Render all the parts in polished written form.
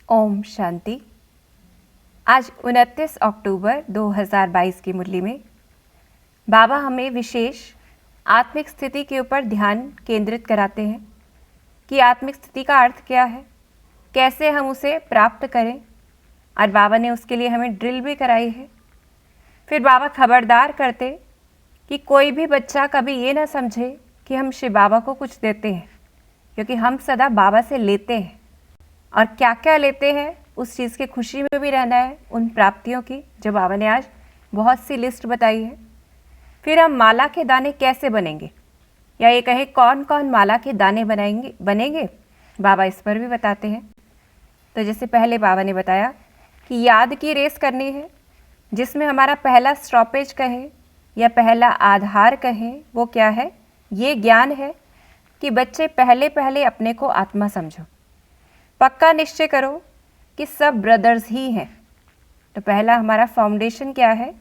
ओम शांति। आज 29 अक्टूबर 2022 की मुरली में बाबा हमें विशेष आत्मिक स्थिति के ऊपर ध्यान केंद्रित कराते हैं कि आत्मिक स्थिति का अर्थ क्या है, कैसे हम उसे प्राप्त करें। और बाबा ने उसके लिए हमें ड्रिल भी कराई है। फिर बाबा खबरदार करते कि कोई भी बच्चा कभी ये ना समझे कि हम शिव बाबा को कुछ देते हैं, क्योंकि हम सदा बाबा से लेते हैं। और क्या क्या लेते हैं उस चीज़ की खुशी में भी रहना है, उन प्राप्तियों की जो बाबा ने आज बहुत सी लिस्ट बताई है। फिर हम माला के दाने कैसे बनेंगे, या ये कहे कौन कौन माला के दाने बनेंगे, बाबा इस पर भी बताते हैं। तो जैसे पहले बाबा ने बताया कि याद की रेस करनी है, जिसमें हमारा पहला स्टॉपेज कहें या पहला आधार कहें, वो क्या है? ये ज्ञान है कि बच्चे पहले पहले अपने को आत्मा समझो, पक्का निश्चय करो कि सब ब्रदर्स ही हैं। तो पहला हमारा फाउंडेशन क्या है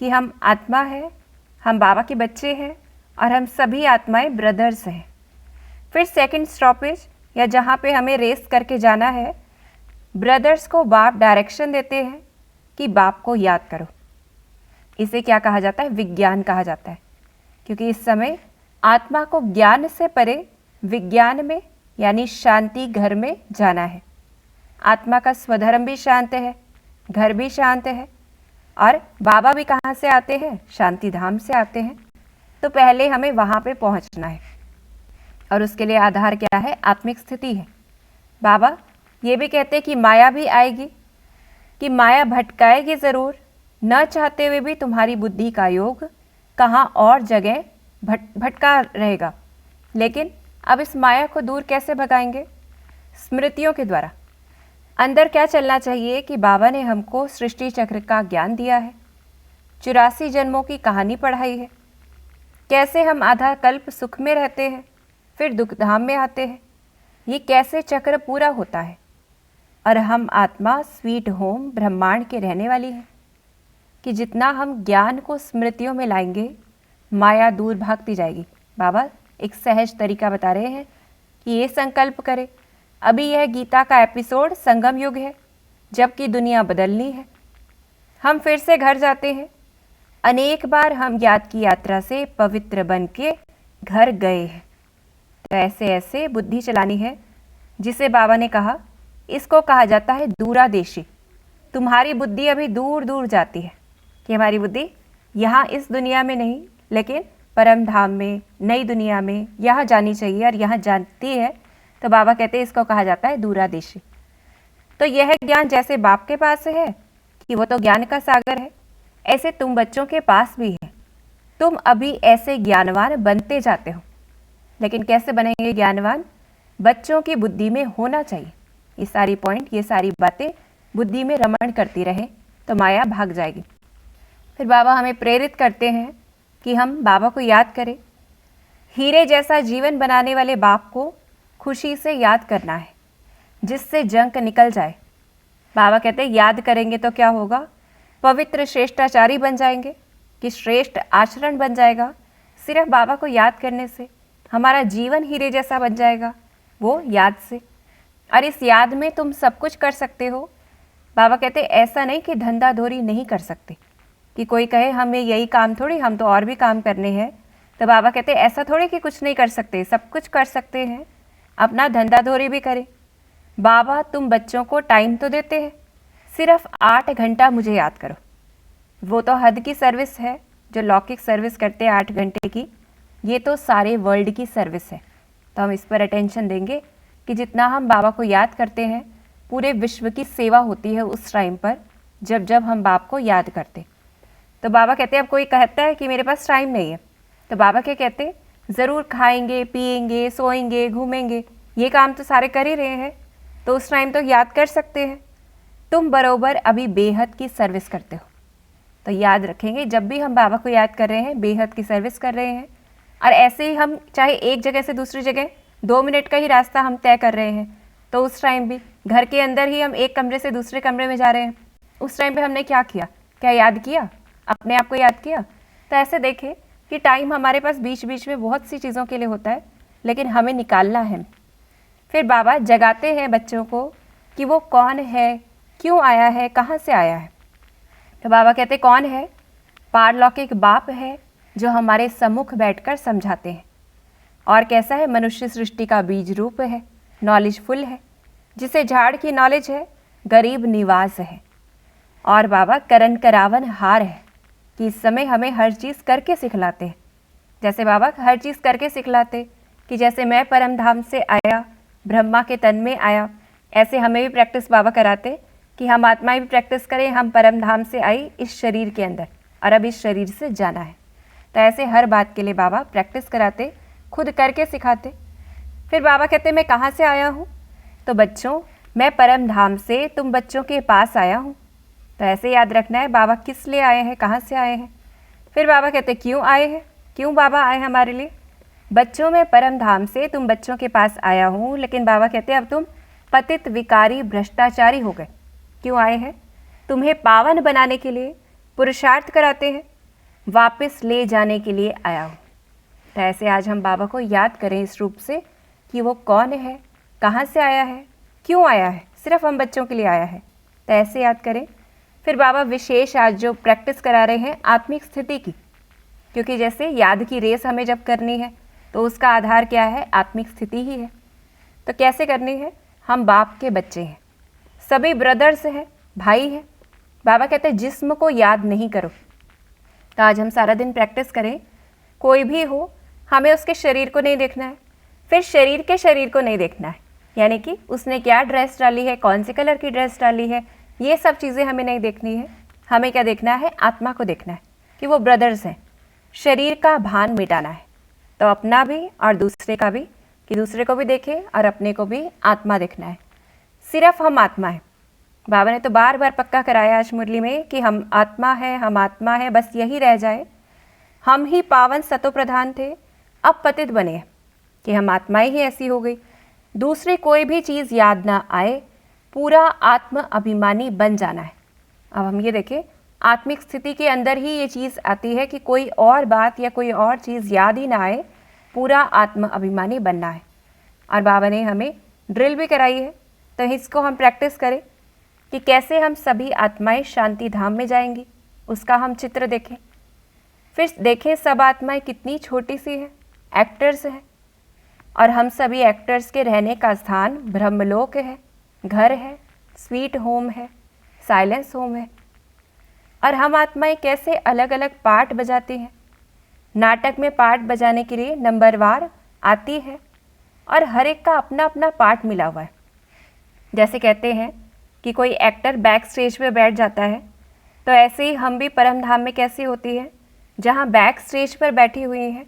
कि हम आत्मा है, हम बाबा के बच्चे हैं और हम सभी आत्माएं ब्रदर्स हैं। फिर सेकंड स्टॉपेज या जहाँ पे हमें रेस करके जाना है, ब्रदर्स को बाप डायरेक्शन देते हैं कि बाप को याद करो। इसे क्या कहा जाता है? विज्ञान कहा जाता है, क्योंकि इस समय आत्मा को ज्ञान से परे विज्ञान में यानी शांति घर में जाना है। आत्मा का स्वधर्म भी शांत है, घर भी शांत है, और बाबा भी कहाँ से आते हैं? शांति धाम से आते हैं। तो पहले हमें वहाँ पे पहुँचना है, और उसके लिए आधार क्या है? आत्मिक स्थिति है। बाबा ये भी कहते हैं कि माया भी आएगी, कि माया भटकाएगी ज़रूर, न चाहते हुए भी तुम्हारी बुद्धि का योग कहाँ और जगह भटका रहेगा। लेकिन अब इस माया को दूर कैसे भगाएंगे? स्मृतियों के द्वारा। अंदर क्या चलना चाहिए कि बाबा ने हमको सृष्टि चक्र का ज्ञान दिया है, 84 जन्मों की कहानी पढ़ाई है, कैसे हम आधा कल्प सुख में रहते हैं फिर दुख धाम में आते हैं, ये कैसे चक्र पूरा होता है। और हम आत्मा स्वीट होम ब्रह्मांड के रहने वाली हैं, कि जितना हम ज्ञान को स्मृतियों में लाएंगे माया दूर भागती जाएगी। बाबा एक सहज तरीका बता रहे हैं कि ये संकल्प करें। अभी यह गीता का एपिसोड संगम युग है, जबकि दुनिया बदलनी है। हम फिर से घर जाते हैं। अनेक बार हम याद की यात्रा से पवित्र बन के घर गए हैं। तो ऐसे ऐसे बुद्धि चलानी है, जिसे बाबा ने कहा, इसको कहा जाता है दूरादेशी। तुम्हारी बुद्धि अभी दूर दूर जाती है, कि हमारी बुद्धि यहाँ इस दुनिया में नहीं, लेकिन परम धाम में, नई दुनिया में यहाँ जानी चाहिए, और यहाँ जानती है। तो बाबा कहते हैं इसको कहा जाता है दूरादेशी। तो यह ज्ञान जैसे बाप के पास है कि वो तो ज्ञान का सागर है, ऐसे तुम बच्चों के पास भी है। तुम अभी ऐसे ज्ञानवान बनते जाते हो, लेकिन कैसे बनेंगे ज्ञानवान? बच्चों की बुद्धि में होना चाहिए। ये सारी पॉइंट, ये सारी बातें बुद्धि में रमण करती रहे तो माया भाग जाएगी। फिर बाबा हमें प्रेरित करते हैं कि हम बाबा को याद करें। हीरे जैसा जीवन बनाने वाले बाप को खुशी से याद करना है, जिससे जंक निकल जाए। बाबा कहते हैं याद करेंगे तो क्या होगा? पवित्र श्रेष्ठाचारी बन जाएंगे, कि श्रेष्ठ आचरण बन जाएगा। सिर्फ बाबा को याद करने से हमारा जीवन हीरे जैसा बन जाएगा, वो याद से। और इस याद में तुम सब कुछ कर सकते हो। बाबा कहते ऐसा नहीं कि धंधा धोरी नहीं कर सकते, कि कोई कहे हमें यही काम थोड़ी, हम तो और भी काम करने हैं। तो बाबा कहते ऐसा थोड़ी कि कुछ नहीं कर सकते, सब कुछ कर सकते हैं। अपना धंधा धोरी भी करें। बाबा तुम बच्चों को टाइम तो देते हैं, सिर्फ 8 घंटा मुझे याद करो। वो तो हद की सर्विस है, जो लौकिक सर्विस करते हैं 8 घंटे की। ये तो सारे वर्ल्ड की सर्विस है। तो हम इस पर अटेंशन देंगे कि जितना हम बाबा को याद करते हैं, पूरे विश्व की सेवा होती है उस टाइम पर, जब जब हम बाप को याद करते। तो बाबा कहते हैं अब कोई कहता है कि मेरे पास टाइम नहीं है, तो बाबा क्या कहते हैं? ज़रूर खाएंगे, पिएंगे, सोएंगे, घूमेंगे, ये काम तो सारे कर ही रहे हैं, तो उस टाइम तो याद कर सकते हैं। तुम बरोबर अभी बेहद की सर्विस करते हो। तो याद रखेंगे, जब भी हम बाबा को याद कर रहे हैं, बेहद की सर्विस कर रहे हैं। और ऐसे ही हम चाहे एक जगह से दूसरी जगह 2 मिनट का ही रास्ता हम तय कर रहे हैं, तो उस टाइम भी घर के अंदर ही हम एक कमरे से दूसरे कमरे में जा रहे हैं, उस टाइम पे हमने क्या किया? क्या याद किया? अपने आप को याद किया? तो ऐसे देखें कि टाइम हमारे पास बीच बीच में बहुत सी चीज़ों के लिए होता है, लेकिन हमें निकालना है। फिर बाबा जगाते हैं बच्चों को कि वो कौन है, क्यों आया है, कहाँ से आया है। तो बाबा कहते कौन है? पारलौकिक बाप है जो हमारे सम्मुख बैठकर समझाते हैं। और कैसा है? मनुष्य सृष्टि का बीज रूप है, नॉलेजफुल है, जिसे झाड़ की नॉलेज है, गरीब निवास है। और बाबा करण करावन हार है कि इस समय हमें हर चीज़ करके सिखलाते हैं। जैसे बाबा हर चीज़ करके सिखलाते कि जैसे मैं परम धाम से आया, ब्रह्मा के तन में आया, ऐसे हमें भी प्रैक्टिस बाबा कराते कि हम आत्माएं भी प्रैक्टिस करें, हम परम धाम से आई इस शरीर के अंदर और अब इस शरीर से जाना है। तो ऐसे हर बात के लिए बाबा प्रैक्टिस कराते, खुद करके सिखाते। फिर बाबा कहते मैं कहाँ से आया हूँ? तो बच्चों, मैं परम धाम से तुम बच्चों के पास आया हूँ। तो ऐसे याद रखना है बाबा किस लिए आए हैं, कहाँ से आए हैं। फिर बाबा कहते क्यों आए हैं, क्यों बाबा आए हमारे लिए? बच्चों, मैं परम धाम से तुम बच्चों के पास आया हूँ, लेकिन बाबा कहते अब तुम पतित विकारी भ्रष्टाचारी हो गए। क्यों आए हैं? तुम्हें पावन बनाने के लिए पुरुषार्थ कराते हैं, वापस ले जाने के लिए आया हूँ। तो ऐसे आज हम बाबा को याद करें इस रूप से कि वो कौन है, कहाँ से आया है, क्यों आया है, सिर्फ हम बच्चों के लिए आया है। तो ऐसे याद करें। फिर बाबा विशेष आज जो प्रैक्टिस करा रहे हैं आत्मिक स्थिति की, क्योंकि जैसे याद की रेस हमें जब करनी है तो उसका आधार क्या है? आत्मिक स्थिति ही है। तो कैसे करनी है? हम बाप के बच्चे हैं, सभी ब्रदर्स हैं, भाई हैं। बाबा कहते हैं जिस्म को याद नहीं करो। तो आज हम सारा दिन प्रैक्टिस करें, कोई भी हो हमें उसके शरीर को नहीं देखना है, फिर शरीर के शरीर को नहीं देखना है, यानी कि उसने क्या ड्रेस डाली है, कौन से कलर की ड्रेस डाली है, ये सब चीज़ें हमें नहीं देखनी है। हमें क्या देखना है? आत्मा को देखना है कि वो ब्रदर्स हैं। शरीर का भान मिटाना है, तो अपना भी और दूसरे का भी, कि दूसरे को भी देखें और अपने को भी आत्मा देखना है। सिर्फ हम आत्मा है। बाबा ने तो बार बार पक्का कराया आज मुरली में कि हम आत्मा है, हम आत्मा है, बस यही रह जाए। हम ही पावन सतो प्रधान थे, अब पतित बने कि हम आत्माएं ही ऐसी हो गई, दूसरी कोई भी चीज़ याद ना आए, पूरा आत्म अभिमानी बन जाना है। अब हम ये देखें, आत्मिक स्थिति के अंदर ही ये चीज़ आती है कि कोई और बात या कोई और चीज़ याद ही ना आए, पूरा आत्म अभिमानी बनना है। और बाबा ने हमें ड्रिल भी कराई है, तो इसको हम प्रैक्टिस करें कि कैसे हम सभी आत्माएं शांति धाम में जाएंगी, उसका हम चित्र देखें। फिर देखें सब आत्माएं कितनी छोटी सी हैं, एक्टर्स हैं, और हम सभी एक्टर्स के रहने का स्थान ब्रह्मलोक है, घर है, स्वीट होम है, साइलेंस होम है। और हम आत्माएं कैसे अलग अलग पार्ट बजाती हैं। नाटक में पार्ट बजाने के लिए नंबरवार आती है और हर एक का अपना अपना पार्ट मिला हुआ है। जैसे कहते हैं कि कोई एक्टर बैक स्टेज पे बैठ जाता है, तो ऐसे ही हम भी परम धाम में कैसी होती है, जहाँ बैक स्टेज पर बैठी हुई हैं,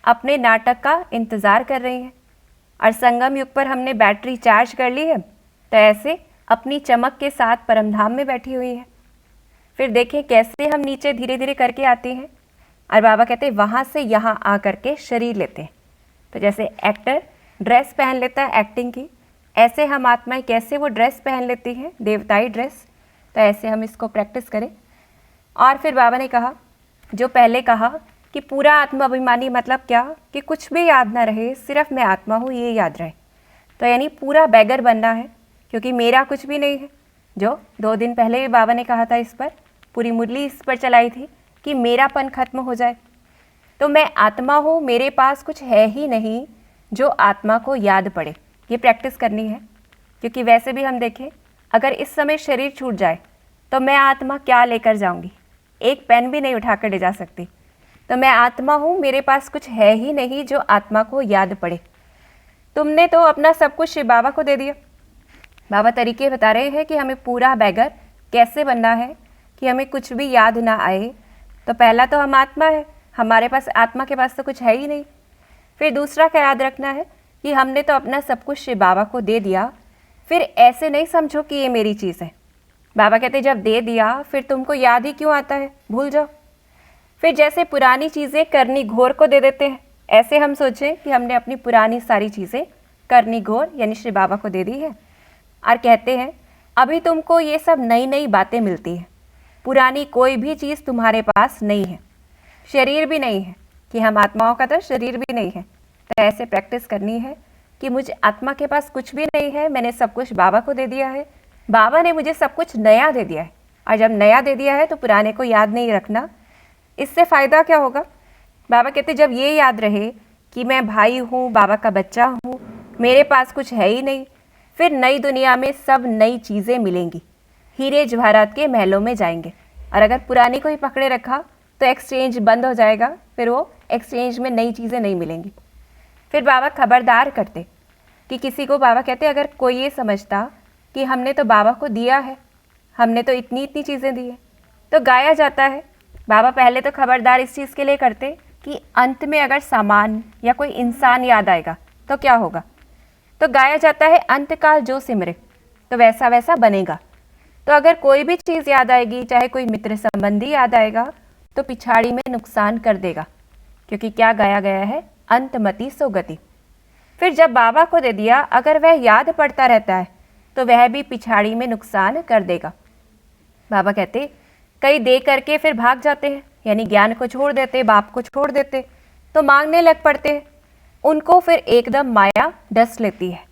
अपने नाटक का इंतज़ार कर रही हैं। और संगम युग पर हमने बैटरी चार्ज कर ली है, तो ऐसे अपनी चमक के साथ परम धाम में बैठी हुई है। फिर देखें कैसे हम नीचे धीरे धीरे करके आते हैं, और बाबा कहते हैं वहाँ से यहाँ आ करके शरीर लेते हैं। तो जैसे एक्टर ड्रेस पहन लेता है एक्टिंग की, ऐसे हम आत्माएं कैसे वो ड्रेस पहन लेती हैं, देवताई ड्रेस। तो ऐसे हम इसको प्रैक्टिस करें। और फिर बाबा ने कहा, जो पहले कहा कि पूरा आत्म अभिमानी मतलब क्या, कि कुछ भी याद ना रहे, सिर्फ मैं आत्मा हूँ ये याद रहे। तो यानी पूरा बैगर बनना है, क्योंकि मेरा कुछ भी नहीं है। जो 2 दिन पहले भी बाबा ने कहा था, इस पर पूरी मुरली इस पर चलाई थी कि मेरापन खत्म हो जाए। तो मैं आत्मा हूँ, मेरे पास कुछ है ही नहीं जो आत्मा को याद पड़े। ये प्रैक्टिस करनी है, क्योंकि वैसे भी हम देखें अगर इस समय शरीर छूट जाए तो मैं आत्मा क्या लेकर जाऊंगी, एक पेन भी नहीं उठा कर ले जा सकती। तो मैं आत्मा हूँ, मेरे पास कुछ है ही नहीं जो आत्मा को याद पड़े। तुमने तो अपना सब कुछ शिव बाबा को दे दिया। बाबा तरीके बता रहे हैं कि हमें पूरा बैगर कैसे बनना है कि हमें कुछ भी याद ना आए। तो पहला तो हम आत्मा है, हमारे पास आत्मा के पास तो कुछ है ही नहीं। फिर दूसरा क्या याद रखना है कि हमने तो अपना सब कुछ शिव बाबा को दे दिया। फिर ऐसे नहीं समझो कि ये मेरी चीज़ है। बाबा कहते जब दे दिया फिर तुमको याद ही क्यों आता है, भूल जाओ। फिर जैसे पुरानी चीज़ें करनी घोर को दे देते हैं, ऐसे हम सोचें कि हमने अपनी पुरानी सारी चीज़ें करनी घोर यानी श्री बाबा को दे दी है, और कहते हैं अभी तुमको ये सब नई नई बातें मिलती हैं, पुरानी कोई भी चीज़ तुम्हारे पास नहीं है, शरीर भी नहीं है, कि हम आत्माओं का तो शरीर भी नहीं है। तो ऐसे प्रैक्टिस करनी है कि मुझ आत्मा के पास कुछ भी नहीं है, मैंने सब कुछ बाबा को दे दिया है, बाबा ने मुझे सब कुछ नया दे दिया है, और जब नया दे दिया है तो पुराने को याद नहीं रखना, इससे फ़ायदा क्या होगा? बाबा कहते जब ये याद रहे कि मैं भाई हूँ, बाबा का बच्चा हूँ, मेरे पास कुछ है ही नहीं, फिर नई दुनिया में सब नई चीज़ें मिलेंगी, हीरे जवाहरात के महलों में जाएंगे। और अगर पुरानी को ही पकड़े रखा तो एक्सचेंज बंद हो जाएगा, फिर वो एक्सचेंज में नई चीज़ें नहीं मिलेंगी। फिर बाबा खबरदार करते कि किसी को, बाबा कहते अगर कोई ये समझता कि हमने तो बाबा को दिया है, हमने तो इतनी इतनी चीज़ें दी है, तो गाया जाता है। बाबा पहले तो खबरदार इस चीज़ के लिए करते कि अंत में अगर सामान या कोई इंसान याद आएगा तो क्या होगा। तो गाया जाता है अंतकाल जो सिमरे तो वैसा वैसा बनेगा। तो अगर कोई भी चीज़ याद आएगी, चाहे कोई मित्र संबंधी याद आएगा, तो पिछाड़ी में नुकसान कर देगा, क्योंकि क्या गाया गया है, अंतमति सो गति। फिर जब बाबा को दे दिया, अगर वह याद पड़ता रहता है तो वह भी पिछाड़ी में नुकसान कर देगा। बाबा कहते कई दे करके फिर भाग जाते हैं, यानी ज्ञान को छोड़ देते, बाप को छोड़ देते, तो मांगने लग पड़ते हैं। उनको फिर एकदम माया डस लेती है,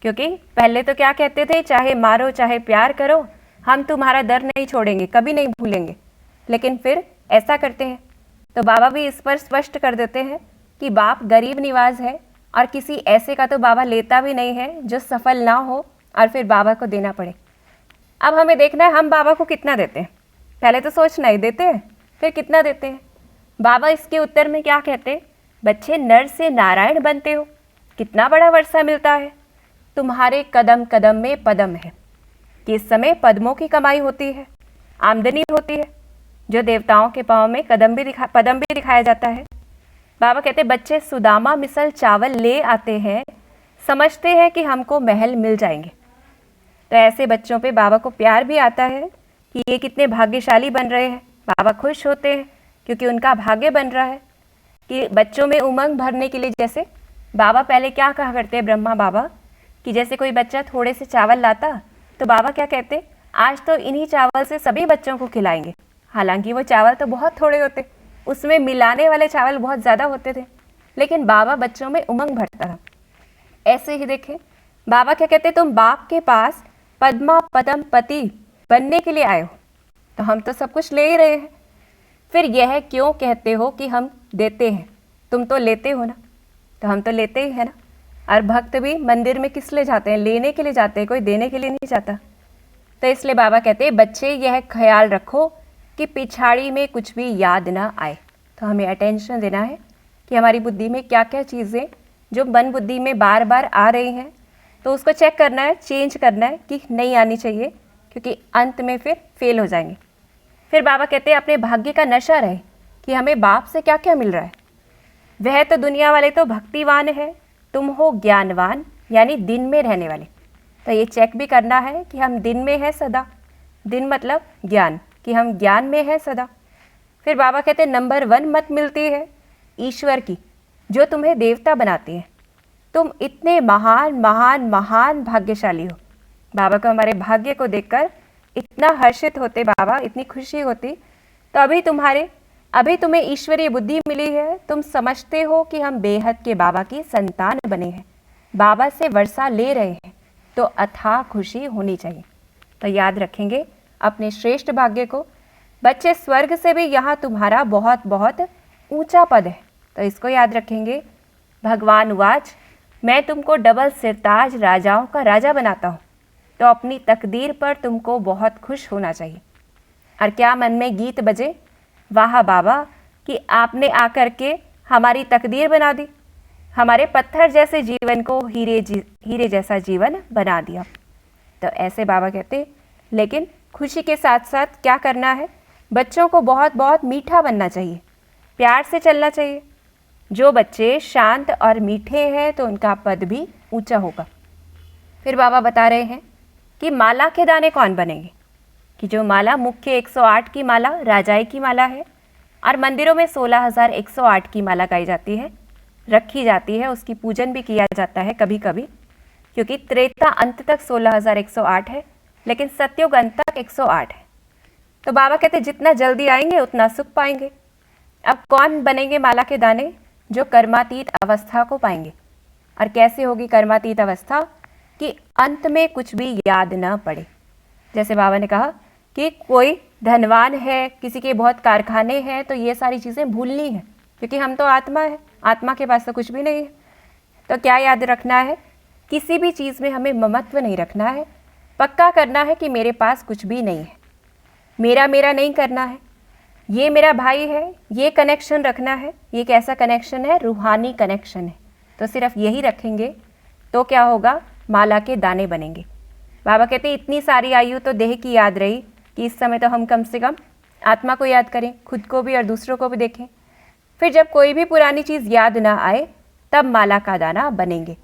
क्योंकि पहले तो क्या कहते थे, चाहे मारो चाहे प्यार करो, हम तुम्हारा दर नहीं छोड़ेंगे, कभी नहीं भूलेंगे। लेकिन फिर ऐसा करते हैं। तो बाबा भी इस पर स्पष्ट कर देते हैं कि बाप गरीब निवाज है, और किसी ऐसे का तो बाबा लेता भी नहीं है जो सफल ना हो और फिर बाबा को देना पड़े। अब हमें देखना है हम बाबा को कितना देते हैं। पहले तो सोचना ही देते हैं, फिर कितना देते हैं। बाबा इसके उत्तर में क्या कहते, बच्चे नर से नारायण बनते हो, कितना बड़ा वर्षा मिलता है, तुम्हारे कदम कदम में पदम है, कि इस समय पद्मों की कमाई होती है, आमदनी होती है, जो देवताओं के पाँव में पदम भी दिखाया जाता है। बाबा कहते बच्चे सुदामा मिसल चावल ले आते हैं, समझते हैं कि हमको महल मिल जाएंगे। तो ऐसे बच्चों पे बाबा को प्यार भी आता है कि ये कितने भाग्यशाली बन रहे हैं। बाबा खुश होते हैं क्योंकि उनका भाग्य बन रहा है। कि बच्चों में उमंग भरने के लिए, जैसे बाबा पहले क्या कहा करते, ब्रह्मा बाबा, कि जैसे कोई बच्चा थोड़े से चावल लाता तो बाबा क्या कहते, आज तो इन्हीं चावल से सभी बच्चों को खिलाएंगे। हालांकि वो चावल तो बहुत थोड़े होते, उसमें मिलाने वाले चावल बहुत ज़्यादा होते थे, लेकिन बाबा बच्चों में उमंग भरता था। ऐसे ही देखें, बाबा क्या कहते, तुम बाप के पास पद्मा पदम पति बनने के लिए आए हो, तो हम तो सब कुछ ले ही रहे हैं, फिर यह क्यों कहते हो कि हम देते हैं, तुम तो लेते हो ना। तो हम तो लेते ही है ना। और भक्त भी मंदिर में किस लिए जाते हैं, लेने के लिए जाते हैं, कोई देने के लिए नहीं जाता। तो इसलिए बाबा कहते हैं बच्चे यह ख्याल रखो कि पिछाड़ी में कुछ भी याद ना आए। तो हमें अटेंशन देना है कि हमारी बुद्धि में क्या क्या चीज़ें जो मन बुद्धि में बार बार आ रही हैं, तो उसको चेक करना है, चेंज करना है कि नहीं आनी चाहिए, क्योंकि अंत में फिर फेल हो जाएंगे। फिर बाबा कहते हैं अपने भाग्य का नशा रहे कि हमें बाप से क्या क्या मिल रहा है। वह तो दुनिया वाले तो भक्तिवान है, तुम हो ज्ञानवान, यानी दिन में रहने वाले। तो ये चेक भी करना है कि हम दिन में है सदा, दिन मतलब ज्ञान, कि हम ज्ञान में है सदा। फिर बाबा कहते हैं नंबर 1 मत मिलती है ईश्वर की, जो तुम्हें देवता बनाती है। तुम इतने महान महान महान भाग्यशाली हो। बाबा को हमारे भाग्य को देखकर इतना हर्षित होते बाबा, इतनी खुशी होती। तो अभी तुम्हें ईश्वरीय बुद्धि मिली है, तुम समझते हो कि हम बेहद के बाबा की संतान बने हैं, बाबा से वर्षा ले रहे हैं, तो अथाह खुशी होनी चाहिए। तो याद रखेंगे अपने श्रेष्ठ भाग्य को। बच्चे स्वर्ग से भी यहाँ तुम्हारा बहुत बहुत ऊंचा पद है, तो इसको याद रखेंगे। भगवान वाच, मैं तुमको डबल सिरताज राजाओं का राजा बनाता हूँ, तो अपनी तकदीर पर तुमको बहुत खुश होना चाहिए। और क्या मन में गीत बजे, वाह बाबा कि आपने आकर के हमारी तकदीर बना दी, हमारे पत्थर जैसे जीवन को हीरे जैसा जीवन बना दिया। तो ऐसे बाबा कहते, लेकिन खुशी के साथ साथ क्या करना है, बच्चों को बहुत बहुत मीठा बनना चाहिए, प्यार से चलना चाहिए। जो बच्चे शांत और मीठे हैं तो उनका पद भी ऊंचा होगा। फिर बाबा बता रहे हैं कि माला के दाने कौन बनेंगे, कि जो माला मुख्य 108 की माला राजाई की माला है, और मंदिरों में 16,108 की माला गाई जाती है, रखी जाती है, उसकी पूजन भी किया जाता है कभी कभी, क्योंकि त्रेता अंत तक 16,108 है, लेकिन सत्युग अंत तक 108 है। तो बाबा कहते जितना जल्दी आएंगे उतना सुख पाएंगे। अब कौन बनेंगे माला के दाने, जो कर्मातीत अवस्था को पाएंगे। और कैसे होगी कर्मातीत अवस्था, कि अंत में कुछ भी याद न पड़े, जैसे बाबा ने कहा कि कोई धनवान है, किसी के बहुत कारखाने हैं, तो ये सारी चीज़ें भूलनी है, क्योंकि हम तो आत्मा है, आत्मा के पास तो कुछ भी नहीं है। तो क्या याद रखना है? किसी भी चीज़ में हमें ममत्व नहीं रखना है। पक्का करना है कि मेरे पास कुछ भी नहीं है, मेरा मेरा नहीं करना है। ये मेरा भाई है, ये कनेक्शन रखना है। ये कैसा कनेक्शन है? रूहानी कनेक्शन है। तो सिर्फ यही रखेंगे तो क्या होगा? माला के दाने बनेंगे। बाबा कहते हैं इतनी सारी आयु तो देह की याद रही कि इस समय तो हम कम से कम आत्मा को याद करें, खुद को भी और दूसरों को भी देखें। फिर जब कोई भी पुरानी चीज़ याद ना आए तब माला का दाना बनेंगे।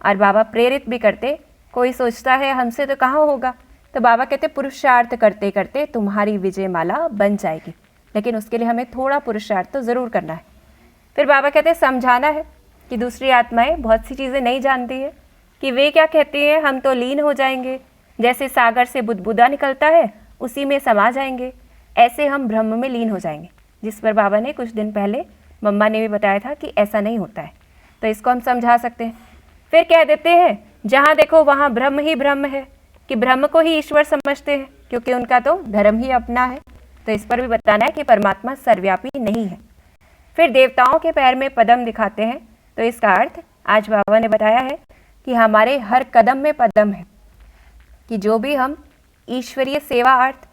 और बाबा प्रेरित भी करते, कोई सोचता है हमसे तो कहाँ होगा, तो बाबा कहते पुरुषार्थ करते करते तुम्हारी विजय माला बन जाएगी, लेकिन उसके लिए हमें थोड़ा पुरुषार्थ तो ज़रूर करना है। फिर बाबा कहते समझाना है कि दूसरी आत्माएं बहुत सी चीज़ें नहीं जानती है, कि वे क्या कहती हैं, हम तो लीन हो जाएंगे, जैसे सागर से बुदबुदा निकलता है उसी में समा जाएंगे, ऐसे हम ब्रह्म में लीन हो जाएंगे। जिस पर बाबा ने कुछ दिन पहले मम्मा ने भी बताया था कि ऐसा नहीं होता है, तो इसको हम समझा सकते हैं। फिर कह देते हैं जहाँ देखो वहाँ ब्रह्म ही ब्रह्म है, कि ब्रह्म को ही ईश्वर समझते हैं, क्योंकि उनका तो धर्म ही अपना है। तो इस पर भी बताना है कि परमात्मा सर्वव्यापी नहीं है। फिर देवताओं के पैर में पदम दिखाते हैं, तो इसका अर्थ आज बाबा ने बताया है कि हमारे हर कदम में पदम है, कि जो भी हम ईश्वरीय सेवा अर्थ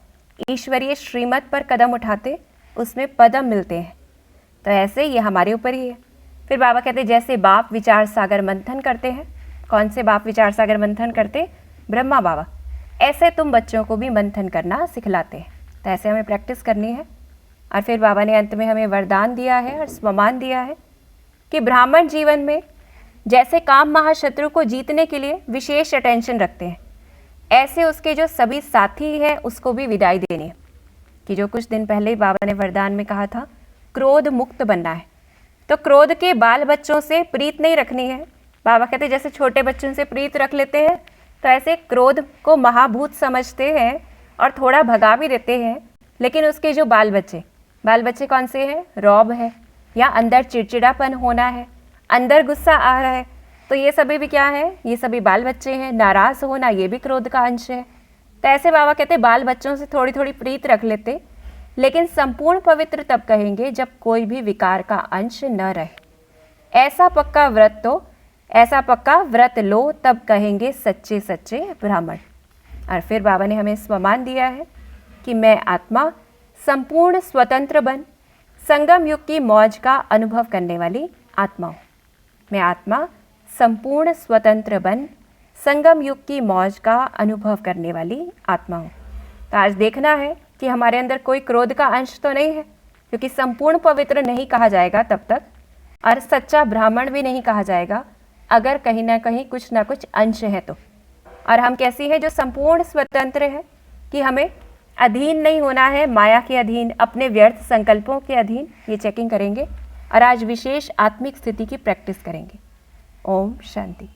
ईश्वरीय श्रीमत पर कदम उठाते उसमें पदम मिलते हैं। तो ऐसे ये हमारे ऊपर ही है। फिर बाबा कहते जैसे बाप विचार सागर मंथन करते हैं, कौन से बाप विचार सागर मंथन करते? ब्रह्मा बाबा। ऐसे तुम बच्चों को भी मंथन करना सिखलाते हैं। तो ऐसे हमें प्रैक्टिस करनी है। और फिर बाबा ने अंत में हमें वरदान दिया है और स्वमान दिया है कि ब्राह्मण जीवन में जैसे काम महाशत्रु को जीतने के लिए विशेष अटेंशन रखते हैं, ऐसे उसके जो सभी साथी हैं उसको भी विदाई देनी है। कि जो कुछ दिन पहले बाबा ने वरदान में कहा था क्रोध मुक्त बनना है, तो क्रोध के बाल बच्चों से प्रीत नहीं रखनी है। बाबा कहते जैसे छोटे बच्चों से प्रीत रख लेते हैं, तो ऐसे क्रोध को महाभूत समझते हैं और थोड़ा भगा भी देते हैं। लेकिन उसके जो बाल बच्चे कौन से हैं? रौब है, या अंदर चिड़चिड़ापन होना है, अंदर गुस्सा आ रहा है, तो ये सभी भी क्या है? ये सभी बाल बच्चे हैं। नाराज़ होना ये भी क्रोध का अंश है। तो ऐसे बाबा कहते बाल बच्चों से थोड़ी थोड़ी प्रीत रख लेते, लेकिन संपूर्ण पवित्र तब कहेंगे जब कोई भी विकार का अंश न रहे। ऐसा पक्का व्रत लो तब कहेंगे सच्चे सच्चे ब्राह्मण। और फिर बाबा ने हमें स्वमान दिया है कि मैं आत्मा संपूर्ण स्वतंत्र बन संगम युग की मौज का अनुभव करने वाली आत्मा हूँ। मैं आत्मा संपूर्ण स्वतंत्र बन संगम युग की मौज का अनुभव करने वाली आत्मा हूँ। तो आज देखना है कि हमारे अंदर कोई क्रोध का अंश तो नहीं है, क्योंकि संपूर्ण पवित्र नहीं कहा जाएगा तब तक, और सच्चा ब्राह्मण भी नहीं कहा जाएगा अगर कहीं ना कहीं कुछ ना कुछ अंश है तो। और हम कैसी है? जो संपूर्ण स्वतंत्र है, कि हमें अधीन नहीं होना है, माया के अधीन, अपने व्यर्थ संकल्पों के अधीन। ये चेकिंग करेंगे और आज विशेष आत्मिक स्थिति की प्रैक्टिस करेंगे। ओम शांति।